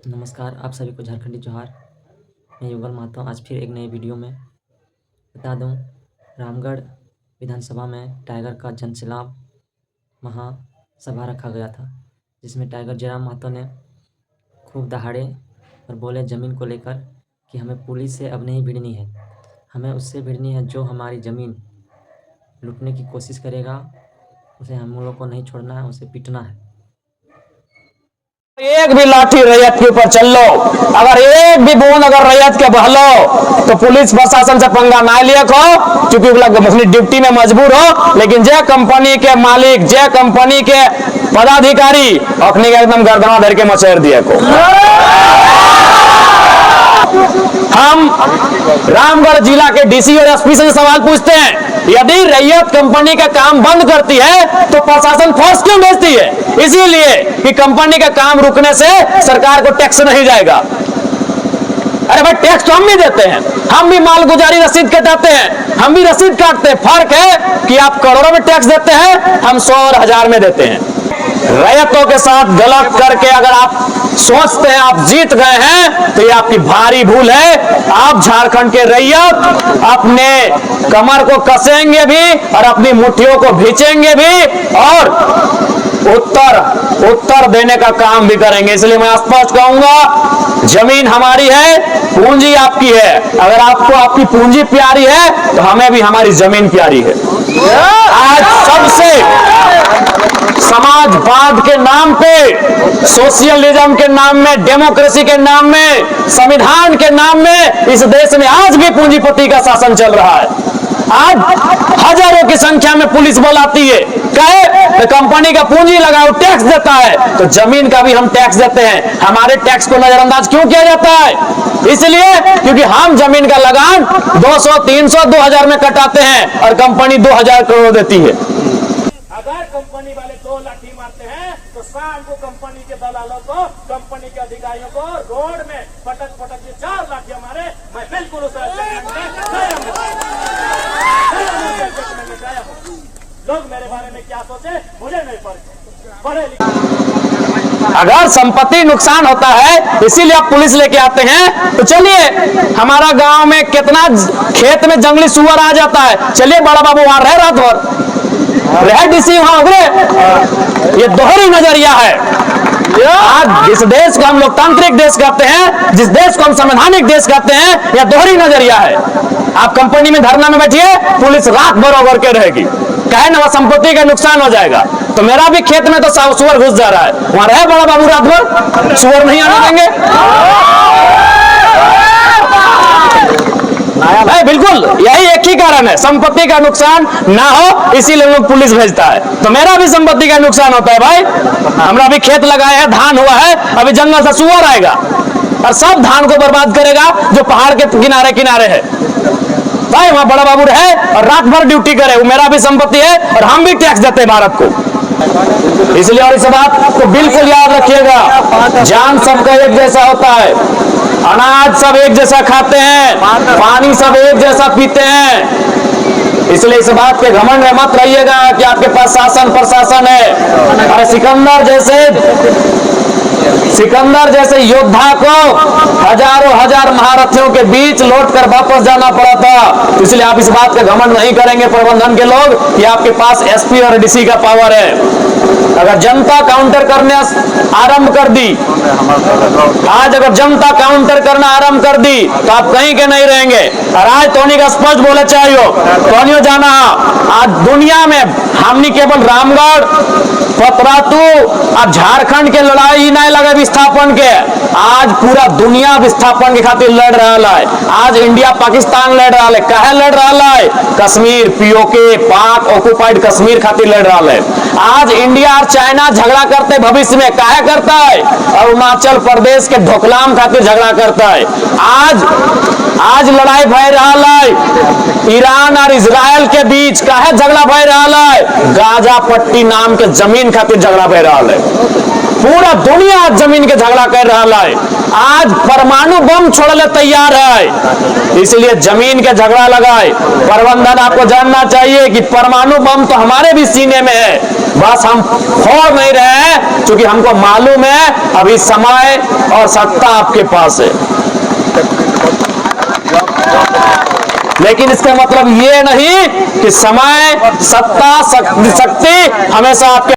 नमस्कार, आप सभी को झारखंडी जोहार। मैं युगल महतो आज फिर एक नए वीडियो में बता दूं, रामगढ़ विधानसभा में टाइगर का जनसैलाब महासभा रखा गया था, जिसमें टाइगर जयराम महतो ने खूब दहाड़े और बोले ज़मीन को लेकर कि हमें पुलिस से अब नहीं भिड़नी है, हमें उससे भिड़नी है जो हमारी ज़मीन लूटने की कोशिश करेगा, उसे हम लोग को नहीं छोड़ना है, उसे पीटना है। एक भी लाठी रैयत के ऊपर चल लो, अगर एक भी बूंद अगर रैयत के बहलो तो पुलिस प्रशासन से पंगा ना लिया हो, क्योंकि अपनी ड्यूटी में मजबूर हो। लेकिन जे कंपनी के मालिक, जे कंपनी के पदाधिकारी अपने एकदम गर्दना धर के मचेर दिए को। हम रामगढ़ जिला के डीसी और एसपी से सवाल पूछते हैं, यदि रैयत कंपनी का काम बंद करती है तो प्रशासन फोर्स क्यों भेजती है? इसीलिए कि कंपनी का काम रुकने से सरकार को टैक्स नहीं जाएगा। अरे भाई, टैक्स तो हम भी देते हैं, हम भी मालगुजारी रसीद कटाते हैं, हम भी रसीद काटते हैं। फर्क है कि आप करोड़ों में टैक्स देते हैं, हम 100 और 1000 में देते हैं। रैयतों के साथ गलत करके अगर आप सोचते हैं आप जीत गए हैं तो ये आपकी भारी भूल है। आप झारखंड के रैयत अपने कमर को कसेंगे भी और अपनी मुट्ठियों को भींचेंगे भी और उत्तर देने का काम भी करेंगे। इसलिए मैं स्पष्ट कहूंगा, जमीन हमारी है, पूंजी आपकी है। अगर आपको आपकी पूंजी प्यारी है तो हमें भी हमारी जमीन प्यारी है। आज सबसे समाजवाद के नाम पे, सोशलिज्म के नाम में, डेमोक्रेसी के नाम में, संविधान के नाम में इस देश में आज भी पूंजीपति का शासन चल रहा है। आज हजारों की संख्या में पुलिस बल आती है, कहे तो कंपनी का पूंजी लगाओ, टैक्स देता है, तो जमीन का भी हम टैक्स देते हैं। हमारे टैक्स को नजरअंदाज क्यों किया जाता है? इसलिए क्योंकि हम जमीन का लगान 200, 300, 2000 में कटाते हैं और कंपनी 2000 करोड़ देती है। अगर कंपनी वाले 2 लाठी मारते हैं तो शाम को कंपनी के दलालों को, कंपनी के अधिकारियों को रोड में पटक के 4 लाठी मारे, मैं बिल्कुल उस लोग मेरे बारे में क्या सोचे मुझे नहीं पता। पढ़े लिखे अगर संपत्ति नुकसान होता है इसीलिए आप पुलिस लेके आते हैं, तो चलिए हमारा गांव में कितना खेत में जंगली सुअर आ जाता है, चलिए बड़ा बाबू वहां रहे, रात भर रहे, डीसी वहां उभरे। ये दोहरी नजरिया है। आज जिस देश को हम लोकतांत्रिक देश कहते हैं, जिस देश को हम संवैधानिक देश कहते हैं, यह दोहरी नजरिया है। आप कंपनी में धरना में बैठिए, पुलिस रात भर ओवर के रहेगी, कहे ना संपत्ति का नुकसान हो जाएगा। तो मेरा भी खेत में तो सुअर घुस जा रहा है, वहां रहे बड़ा बाबू रात भर, सुअर नहीं आने देंगे। नहीं, बिल्कुल यही एक ही कारण है, संपत्ति का नुकसान ना हो इसीलिए लोग पुलिस भेजता है। तो मेरा भी संपत्ति का नुकसान होता है भाई, हमरा भी खेत लगाया है, धान हुआ है, अभी जंगल से सुअर आएगा और सब धान को बर्बाद करेगा जो पहाड़ के किनारे किनारे है। भाई वहां बड़ा बाबू रहे और रात भर ड्यूटी करे, वो मेरा भी संपत्ति है और हम भी टैक्स देते हैं भारत को। इसलिए और इस बात को बिल्कुल याद रखिएगा, जान सबका एक जैसा होता है, अनाज सब एक जैसा खाते हैं, पानी सब एक जैसा पीते हैं। इसलिए इस बात के घमंड में मत रहिएगा कि आपके पास शासन प्रशासन है। अरे सिकंदर जैसे योद्धा को हजारों हजार महारथियों के बीच लौटकर वापस जाना पड़ा था। तो इसलिए आप इस बात का घमंड नहीं करेंगे प्रबंधन के लोग कि आपके पास एसपी और डीसी का पावर है। अगर जनता काउंटर करने आरंभ कर दी, आज अगर जनता काउंटर करना आरंभ कर दी तो आप कहीं के नहीं रहेंगे। और आज टोनी का स्पष्ट बोले चाहिए, टोनियो जाना, आज दुनिया में हमने केवल रामगढ़ पतरातू अब झारखंड के लड़ाई ही नहीं लगे विस्थापन के, आज पूरा दुनिया विस्थापन के खातिर लड़ रहा है। आज इंडिया पाकिस्तान लड़ रहा है, कहे लड़ रहा है? कश्मीर, पीओके, पाक ऑक्युपाइड कश्मीर खातिर लड़ रहा है। आज इंडिया और चाइना झगड़ा करते भविष्य में, काहे करता है? अरुणाचल प्रदेश के ढोकलाम खातिर झगड़ा करता है। आज लड़ाई भय रहा है ईरान और इजराइल के बीच, काहे झगड़ा भय रहा है? गाजा पट्टी नाम के जमीन खातिर झगड़ा भय रहा है। पूरा दुनिया आज जमीन के झगड़ा कर रहा है। आज परमाणु बम छोड़ने तैयार है, इसलिए जमीन के झगड़ा लगाए। प्रबंधन आपको जानना चाहिए कि परमाणु बम तो हमारे भी सीने में है, बस हम फोड़ नहीं रहे हैं, क्योंकि हमको मालूम है अभी समय और सत्ता आपके पास है। लेकिन इसका मतलब ये नहीं कि समय, सत्ता, शक्ति हमेशा आपके